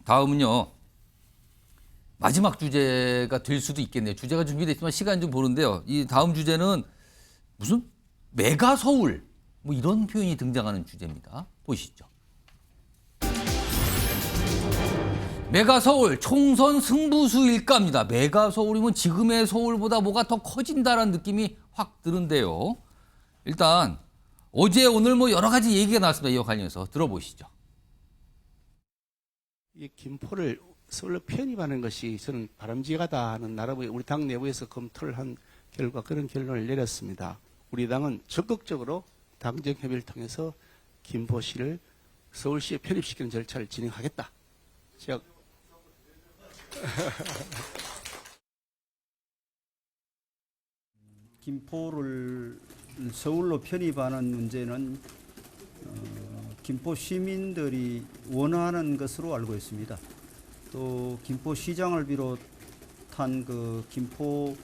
다음은요. 마지막 주제가 될 수도 있겠네요. 주제가 준비됐지만 시간 좀 보는데요. 이 다음 주제는 무슨 메가 서울 뭐 이런 표현이 등장하는 주제입니다. 보시죠. 메가 서울 총선 승부수일까입니다. 메가 서울이면 지금의 서울보다 뭐가 더 커진다라는 느낌이 확 드는데요. 일단 어제 오늘 뭐 여러 가지 얘기가 나왔습니다. 이와 관련해서 들어보시죠. 이 김포를 서울로 편입하는 것이 저는 바람직하다 하는 나름의 우리 당 내부에서 검토를 한 결과 그런 결론을 내렸습니다. 우리 당은 적극적으로 당정 협의를 통해서 김포시를 서울시에 편입시키는 절차를 진행하겠다. 제가 김포를 서울로 편입하는 문제는 김포 시민들이 원하는 것으로 알고 있습니다. 또 김포시장을 비롯한 김포의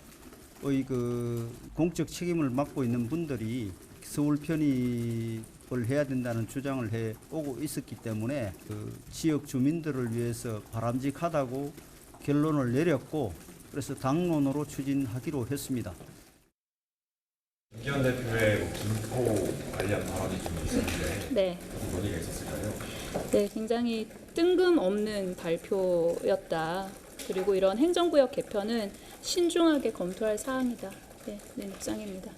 공적 책임을 맡고 있는 분들이 서울 편입을 해야 된다는 주장을 해 오고 있었기 때문에 지역 주민들을 위해서 바람직하다고 결론을 내렸고 그래서 당론으로 추진하기로 했습니다. 김기현 대표의 김포 관련 발언이 좀 있었는데 네. 무슨 논의가 있었을까요? 네, 굉장히 뜬금없는 발표였다. 그리고 이런 행정구역 개편은 신중하게 검토할 사항이다. 네, 내 입장입니다.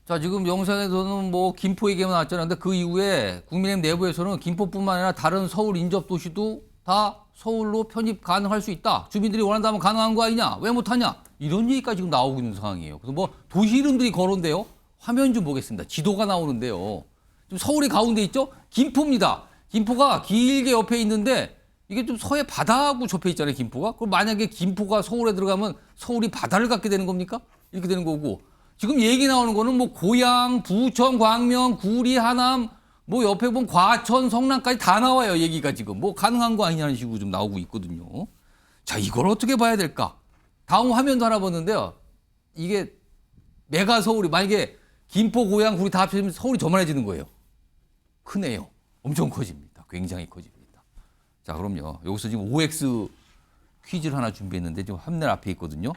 자, 지금 영상에서는 뭐 김포 얘기가 나왔잖아요. 근데 그 이후에 국민의힘 내부에서는 김포뿐만 아니라 다른 서울 인접 도시도 다 서울로 편입 가능할 수 있다. 주민들이 원한다면 가능한 거 아니냐? 왜 못하냐? 이런 얘기까지 지금 나오고 있는 상황이에요. 그래서 뭐 도시 이름들이 거론데요. 화면 좀 보겠습니다. 지도가 나오는데요. 좀 서울이 가운데 있죠? 김포입니다. 김포가 길게 옆에 있는데 이게 좀 서해 바다하고 접해 있잖아요. 김포가. 그럼 만약에 김포가 서울에 들어가면 서울이 바다를 갖게 되는 겁니까? 이렇게 되는 거고. 지금 얘기 나오는 거는 뭐 고양, 부천, 광명, 구리, 하남 뭐 옆에 보면 과천, 성남까지 다 나와요. 얘기가 지금. 뭐 가능한 거 아니냐는 식으로 좀 나오고 있거든요. 자, 이걸 어떻게 봐야 될까? 다음 화면도 하나 보는데요. 이게 메가 서울이 만약에 김포, 고양, 구리 다 합치면 서울이 저만해지는 거예요. 크네요. 엄청 커집니다. 굉장히 커집니다. 자, 그럼요. 여기서 지금 OX 퀴즈를 하나 준비했는데 지금 화면 앞에 있거든요.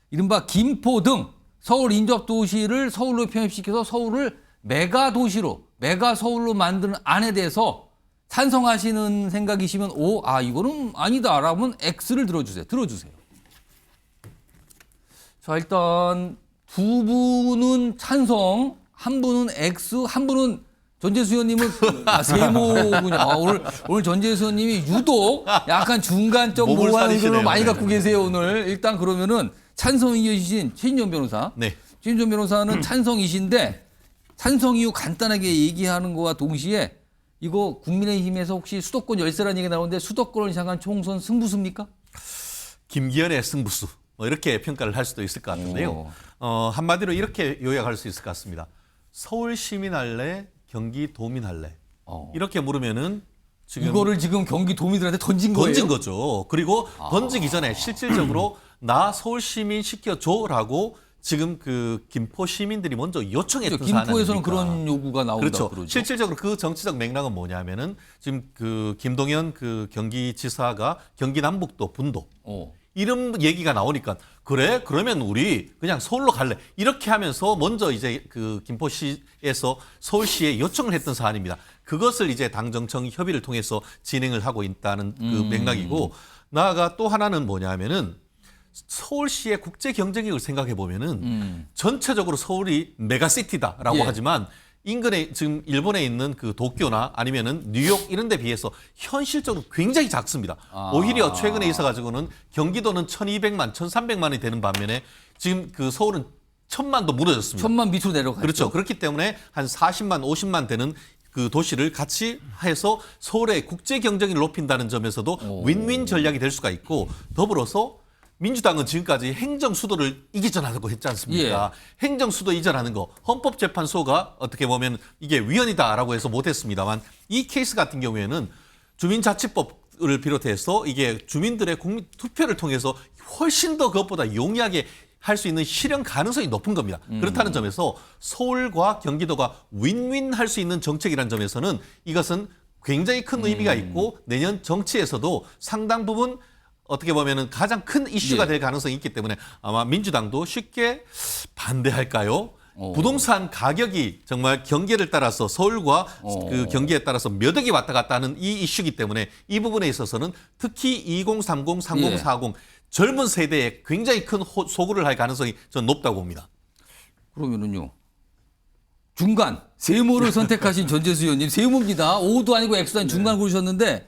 이른바 김포 등 서울 인접 도시를 서울로 편입시켜서 서울을 메가 도시로, 메가 서울로 만드는 안에 대해서 찬성하시는 생각이시면 O, 이거는 아니다라면 X를 들어주세요. 자, 일단 두 분은 찬성, 한 분은 X, 한 분은 전재수 의원님은 세모군요. 오늘 전재수 의원님이 유독 약간 중간적 모호한 의견을 많이 갖고 계세요, 오늘. 일단 그러면은 찬성이신 최인정 변호사. 네. 최인정 변호사는 찬성이신데 찬성 이유 간단하게 얘기하는 거와 동시에 이거 국민의힘에서 혹시 수도권 열세라는 얘기 나오는데 수도권을 향한 총선 승부수입니까? 김기현의 승부수 뭐 이렇게 평가를 할 수도 있을 것 같은데요. 한마디로 이렇게 요약할 수 있을 것 같습니다. 서울 시민 할래, 경기 도민 할래. 이렇게 물으면은 지금 이거를 지금 경기 도민들한테 던진 거예요? 던진 거죠. 그리고 던지기 전에 실질적으로 나 서울 시민 시켜줘라고 지금 김포 시민들이 먼저 요청했던 사안 아닙니까? 김포에서는 그런 요구가 나온다고 그렇죠. 그러죠. 실질적으로 그 정치적 맥락은 뭐냐면은 지금 김동연 경기지사가 경기 남북도 분도 이런 얘기가 나오니까 그래 그러면 우리 그냥 서울로 갈래 이렇게 하면서 먼저 이제 김포시에서 서울시에 요청을 했던 사안입니다. 그것을 이제 당정청 협의를 통해서 진행을 하고 있다는 맥락이고 나아가 또 하나는 뭐냐면은 서울시의 국제 경쟁력을 생각해 보면은 전체적으로 서울이 메가시티다라고 하지만 인근에 지금 일본에 있는 도쿄나 아니면은 뉴욕 이런 데 비해서 현실적으로 굉장히 작습니다. 오히려 최근에 있어가지고는 경기도는 1,200만, 1,300만이 되는 반면에 지금 서울은 1,000만도 무너졌습니다. 1,000만 밑으로 내려갔죠. 그렇죠. 그렇기 때문에 한 40만, 50만 되는 도시를 같이 해서 서울의 국제 경쟁력을 높인다는 점에서도 윈윈 전략이 될 수가 있고 더불어서 민주당은 지금까지 행정 수도를 이기전하고 했지 않습니까? 행정 수도 이전하는 거 헌법재판소가 어떻게 보면 이게 위헌이다라고 해서 못했습니다만 이 케이스 같은 경우에는 주민자치법을 비롯해서 이게 주민들의 국민 투표를 통해서 훨씬 더 그것보다 용이하게 할 수 있는 실현 가능성이 높은 겁니다. 그렇다는 점에서 서울과 경기도가 윈윈 할 수 있는 정책이라는 점에서는 이것은 굉장히 큰 의미가 있고 내년 정치에서도 상당 부분 어떻게 보면은 가장 큰 이슈가 예. 될 가능성이 있기 때문에 아마 민주당도 쉽게 반대할까요? 부동산 가격이 정말 경계를 따라서 서울과 그 경기에 따라서 몇 억이 왔다 갔다 하는 이 이슈이기 때문에 이 부분에 있어서는 특히 2030, 3040 젊은 세대에 굉장히 큰 소구를 할 가능성이 저는 높다고 봅니다. 그러면은요. 중간 세모를 선택하신 전재수 의원님 세모입니다. O도 아니고 X도 아닌 중간 고르셨는데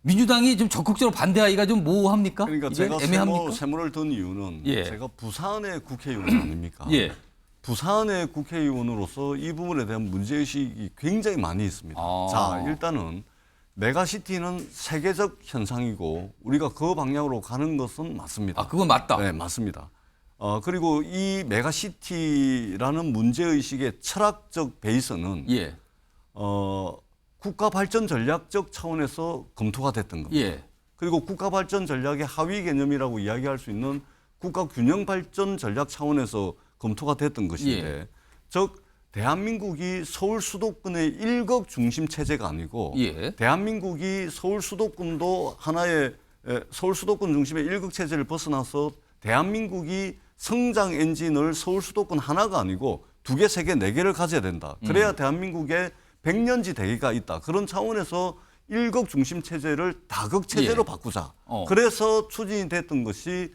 민주당이 좀 적극적으로 반대하기가 좀 모호합니까? 그러니까 이게 제가 애매합니까? 세모를 든 이유는 예. 제가 부산의 국회의원 아닙니까? 예. 부산의 국회의원으로서 이 부분에 대한 문제의식이 굉장히 많이 있습니다. 아. 자, 일단은 메가시티는 세계적 현상이고 우리가 그 방향으로 가는 것은 맞습니다. 아, 그건 맞다. 네, 맞습니다. 그리고 이 메가시티라는 문제의식의 철학적 베이스는 예. 국가 발전 전략적 차원에서 검토가 됐던 겁니다. 예. 그리고 국가 발전 전략의 하위 개념이라고 이야기할 수 있는 국가 균형 발전 전략 차원에서 검토가 됐던 것인데, 예. 즉 대한민국이 서울 수도권의 일극 중심 체제가 아니고 예. 대한민국이 서울 수도권도 하나의 서울 수도권 중심의 일극 체제를 벗어나서 대한민국이 성장 엔진을 서울 수도권 하나가 아니고 2개, 3개, 4개를 가져야 된다. 그래야 대한민국의 100년지 대계가 있다. 그런 차원에서 일극 중심 체제를 다극 체제로 예. 바꾸자. 어. 그래서 추진이 됐던 것이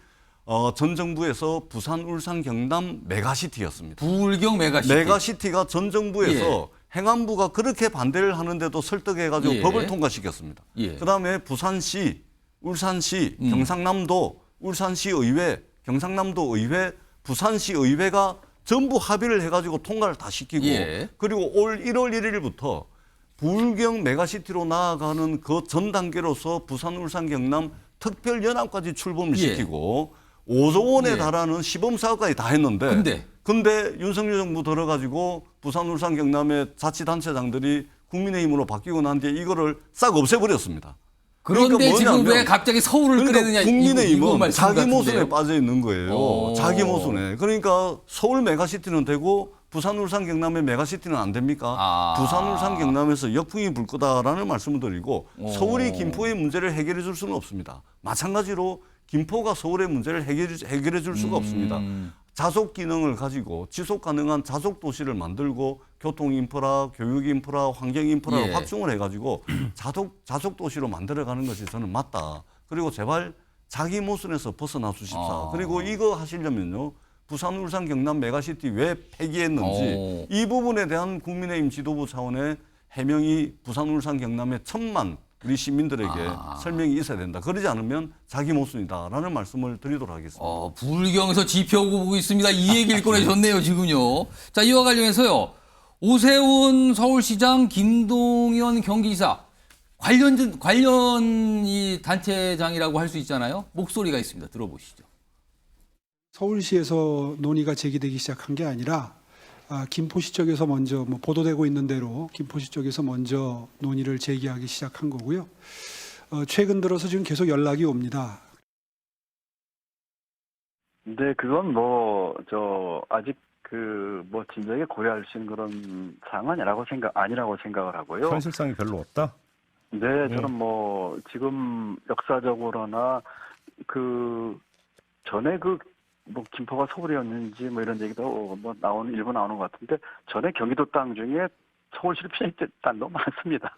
전 정부에서 부산, 울산, 경남 메가시티였습니다. 부울경 메가시티. 메가시티가 전 정부에서 행안부가 그렇게 반대를 하는데도 설득해가지고 예. 법을 통과시켰습니다. 예. 그다음에 부산시, 울산시, 경상남도, 울산시 의회, 경상남도 의회, 부산시 의회가 전부 합의를 해가지고 통과를 다 시키고 예. 그리고 올 1월 1일부터 부울경 메가시티로 나아가는 그 전 단계로서 부산, 울산, 경남 특별연합까지 출범을 예. 시키고 5조 원에 예. 달하는 시범 사업까지 다 했는데 근데 윤석열 정부 들어가지고 부산, 울산, 경남의 자치단체장들이 국민의힘으로 바뀌고 난 뒤에 이거를 싹 없애버렸습니다. 그런데 그러니까 지금 뭐냐면 왜 갑자기 서울을 꺼내느냐. 국민의힘은 자기 같은데요. 모순에 빠져 있는 거예요. 오. 자기 모순에. 그러니까 서울 메가시티는 되고 부산, 울산, 경남의 메가시티는 안 됩니까? 아. 부산, 울산, 경남에서 역풍이 불 거다라는 말씀을 드리고 오. 서울이 김포의 문제를 해결해 줄 수는 없습니다. 마찬가지로 김포가 서울의 문제를 해결해 줄 수가 없습니다. 자속 기능을 가지고 지속 가능한 자속 도시를 만들고 교통 인프라, 교육 인프라, 환경 인프라를 예. 확충을 해가지고 자속 도시로 만들어가는 것이 저는 맞다. 그리고 제발 자기 모순에서 벗어나 주십사. 아. 그리고 이거 하시려면요. 부산, 울산, 경남 메가시티 왜 폐기했는지 이 부분에 대한 국민의힘 지도부 차원의 해명이 부산, 울산, 경남의 1,000만 우리 시민들에게 설명이 있어야 된다. 그러지 않으면 자기 모순이다라는 말씀을 드리도록 하겠습니다. 부울경에서 지표고 보고 있습니다. 이 얘기를 꺼내셨네요, 지금요. 자, 이와 관련해서요. 오세훈 서울시장, 김동연 경기지사 관련 이 단체장이라고 할 수 있잖아요. 목소리가 있습니다. 들어보시죠. 서울시에서 논의가 제기되기 시작한 게 아니라 김포시 쪽에서 먼저 보도되고 있는 대로 김포시 쪽에서 먼저 논의를 제기하기 시작한 거고요. 최근 들어서 지금 계속 연락이 옵니다. 네, 그건 아직 진작에 고려할 수 있는 그런 사항은 아니라고 생각을 하고요. 현실성이 별로 없다? 네, 저는 지금 역사적으로나 전에 김포가 서울이었는지 이런 얘기도 일부 나오는 것 같은데 전에 경기도 땅 중에 서울시로 피해있던 땅도 많습니다.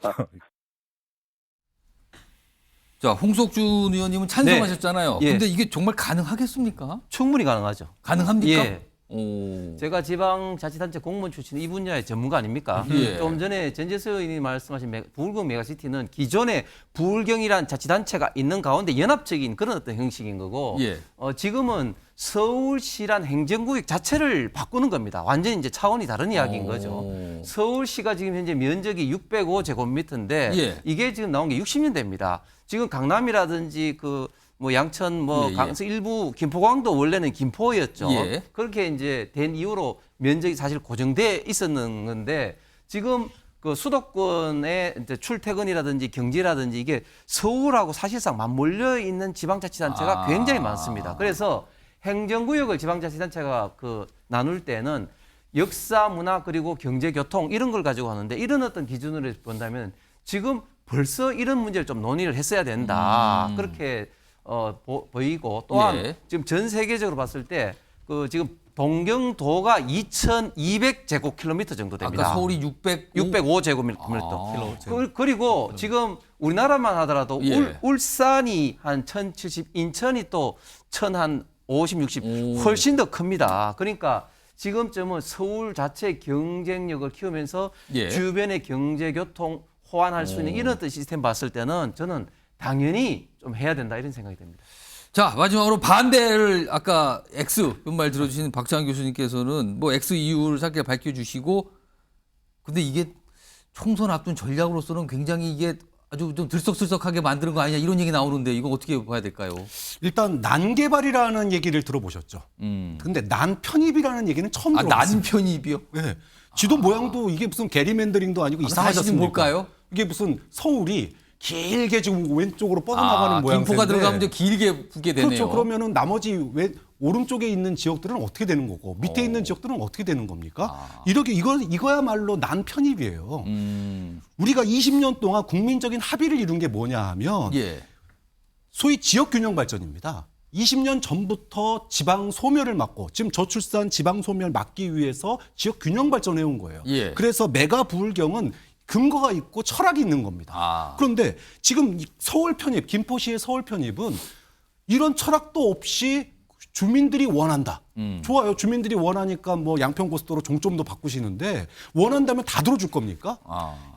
자, 홍석준 의원님은 찬성하셨잖아요. 네. 예. 근데 이게 정말 가능하겠습니까? 충분히 가능하죠. 가능합니까? 예. 오. 제가 지방자치단체 공무원 출신 이 분야의 전문가 아닙니까? 예. 좀 전에 전재수 의원이 말씀하신 부울경 메가시티는 기존에 부울경이란 자치단체가 있는 가운데 연합적인 그런 어떤 형식인 거고 예. 지금은 서울시란 행정구역 자체를 바꾸는 겁니다. 완전히 이제 차원이 다른 이야기인 거죠. 서울시가 지금 현재 면적이 605제곱미터인데 예. 이게 지금 나온 게 60년대입니다. 지금 강남이라든지 양천, 강서 일부 김포광도 원래는 김포였죠. 예. 그렇게 이제 된 이후로 면적이 사실 고정돼 있었는 건데 지금 그 수도권의 이제 출퇴근이라든지 경제라든지 이게 서울하고 사실상 맞물려 있는 지방자치단체가 굉장히 많습니다. 그래서 행정구역을 지방자치단체가 나눌 때는 역사, 문화 그리고 경제, 교통 이런 걸 가지고 하는데 이런 어떤 기준으로 본다면 지금 벌써 이런 문제를 좀 논의를 했어야 된다. 그렇게 보이고 또한 예. 지금 전 세계적으로 봤을 때 그 지금 동경도가 2,200제곱킬로미터 정도 됩니다. 아까 서울이 605제곱킬로미터. 그리고 지금 우리나라만 하더라도 예. 울산이 한 1,070, 인천이 또 1,050, 60 훨씬 더 큽니다. 그러니까 지금쯤은 서울 자체 경쟁력을 키우면서 예. 주변의 경제, 교통 호환할 수 있는 이런 어떤 시스템 봤을 때는 저는 당연히 좀 해야 된다 이런 생각이 듭니다. 자, 마지막으로 반대를 아까 X 그 말 들어주신 박찬환 교수님께서는 뭐 X 이유를 짧게 밝혀주시고, 근데 이게 총선 앞둔 전략으로서는 굉장히 이게 아주 좀 들썩들썩하게 만드는 거 아니냐 이런 얘기 나오는데 이거 어떻게 봐야 될까요? 일단 난개발이라는 얘기를 들어보셨죠. 근데 난편입이라는 얘기는 처음 아, 들어봤습니다. 난편입이요? 네. 지도 모양도 이게 무슨 게리맨더링도 아니고 이상하지 사실은 않습니까? 뭘까요? 이게 무슨 서울이 길게 지금 왼쪽으로 뻗어나가는 모양새인데 김포가 들어가면 이제 길게 붙게 되네요. 그렇죠. 그러면은 나머지 오른쪽에 있는 지역들은 어떻게 되는 거고 밑에 있는 지역들은 어떻게 되는 겁니까? 이렇게 이거야말로 난편입이에요. 우리가 20년 동안 국민적인 합의를 이룬 게 뭐냐 하면 예. 소위 지역 균형 발전입니다. 20년 전부터 지방 소멸을 막고 지금 저출산 지방 소멸 막기 위해서 지역 균형 발전해 온 거예요. 예. 그래서 메가 부울경은 근거가 있고 철학이 있는 겁니다. 그런데 지금 서울 편입, 김포시의 서울 편입은 이런 철학도 없이 주민들이 원한다. 좋아요. 주민들이 원하니까 뭐 양평고속도로 종점도 바꾸시는데 원한다면 다 들어줄 겁니까?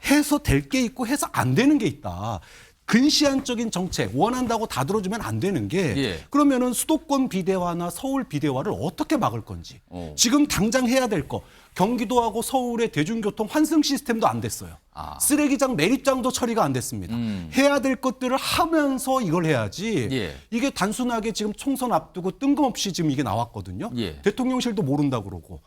해서 될 게 있고 해서 안 되는 게 있다. 근시안적인 정책 원한다고 다 들어주면 안 되는 게 예. 그러면은 수도권 비대화나 서울 비대화를 어떻게 막을 건지 지금 당장 해야 될 거 경기도하고 서울의 대중교통 환승 시스템도 안 됐어요. 쓰레기장 매립장도 처리가 안 됐습니다. 해야 될 것들을 하면서 이걸 해야지 예. 이게 단순하게 지금 총선 앞두고 뜬금없이 지금 이게 나왔거든요. 예. 대통령실도 모른다 그러고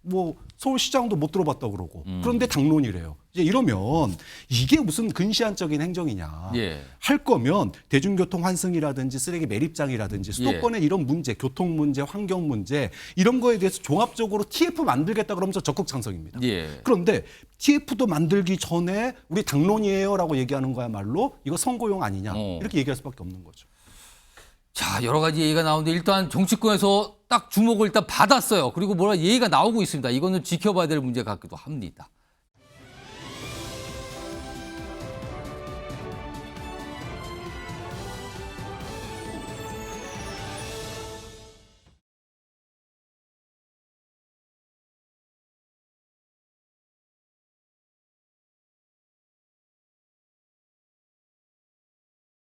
뭐 서울시장도 못 들어봤다 그러고 그런데 당론이래요. 이제 이러면 이게 무슨 근시안적인 행정이냐. 예. 할 거면 대중교통 환승이라든지 쓰레기 매립장이라든지 수도권의 이런 문제, 교통 문제, 환경 문제 이런 거에 대해서 종합적으로 TF 만들겠다 그러면 저 적극 찬성입니다. 예. 그런데 TF도 만들기 전에 우리 당론이에요라고 얘기하는 거야말로 이거 선거용 아니냐 이렇게 얘기할 수밖에 없는 거죠. 자, 여러 가지 얘기가 나오는데 일단 정치권에서 딱 주목을 일단 받았어요. 그리고 뭐라 얘기가 나오고 있습니다. 이거는 지켜봐야 될 문제 같기도 합니다.